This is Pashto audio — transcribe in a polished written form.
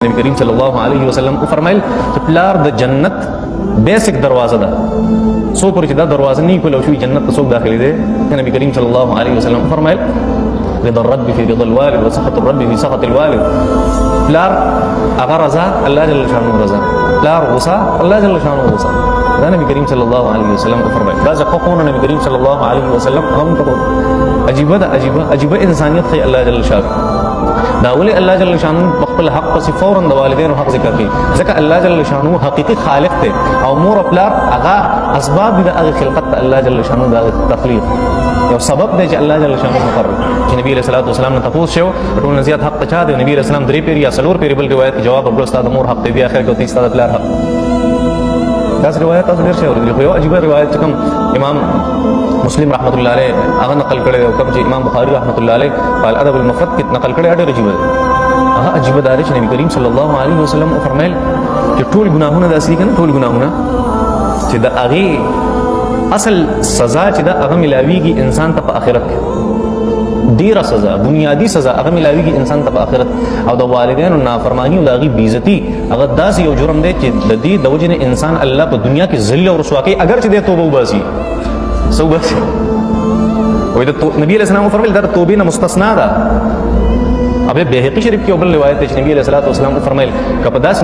نبی کریم صلی الله علیه وسلم او فرمایل چې پلار د جنت بیسک دروازه ده، څو پورې چې دا دروازه نه کولو شو جنت ته څوک داخلي دي. نبی کریم صلی الله علیه وسلم فرمایل رضا الرب فی رضا الوالد وسخط الرب فی سخط الوالد. پلار هغه رضا الله جل شانه رضا، پلار غصه الله جل شانه غصه. دا نبی کریم صلی الله علیه وسلم فرمایل. دا ځکه نبی کریم صلی الله علیه وسلم هم عجیبه ده، عجیبه انسانیت خی الله جل شانه. دا ولي الله جل شانه خپل حق پس فورا د والدینو حق ذکر کوي، ځکه الله جل شانه حقيقي خالق دی او مور او پلار هغه اسباب دي د هغه خلقت الله جل شانه د تخلیق یو سبب دی چې الله جل شانه مقرر. چې نبی صلی الله علیه وسلم نه تاسو شو ټول نزيات حق چا دی؟ نبی رسول الله 3 پیر یا 4 پیر بل روایت جواب ورکړ استاد مور حق دی بیا اخر کې ته استاد پلار حق. دا روایت تاسو ډیر شه ورته یو عجیب روایت کوم امام مسلم رحمت الله علیه هغه نقل کړی او کوم چې امام بخاری رحمت الله علیه په الادب المفرد کې نقل کړی ډېر عجیب دی. هغه عجیب دا چې نبی کریم صلی الله علیه وسلم فرمایل چې ټول ګناهونه داسې دي کنه، ټول ګناهونه چې د هغه اصل سزا چې دا هغه ملاویږي انسان ته په آخرت کې، ډیره سزا بنیادی سزا هغه ملاویږي انسان ته په آخرت، او د والدینو نافرمانی او د هغه بیزتی هغه داسې یو جرم دی چې د دې د وجې نه انسان الله په دنیا کې ذل او رسوا کوي اگر چې د توبه وباسي. توبه وي د نبی علیہ السلام فرمایل دا توبې نه مستثنا ده. ابه بهقی شریف کې یو بل روایت دی چې نبی علیہ الصلوۃ والسلام فرمایل کپه داس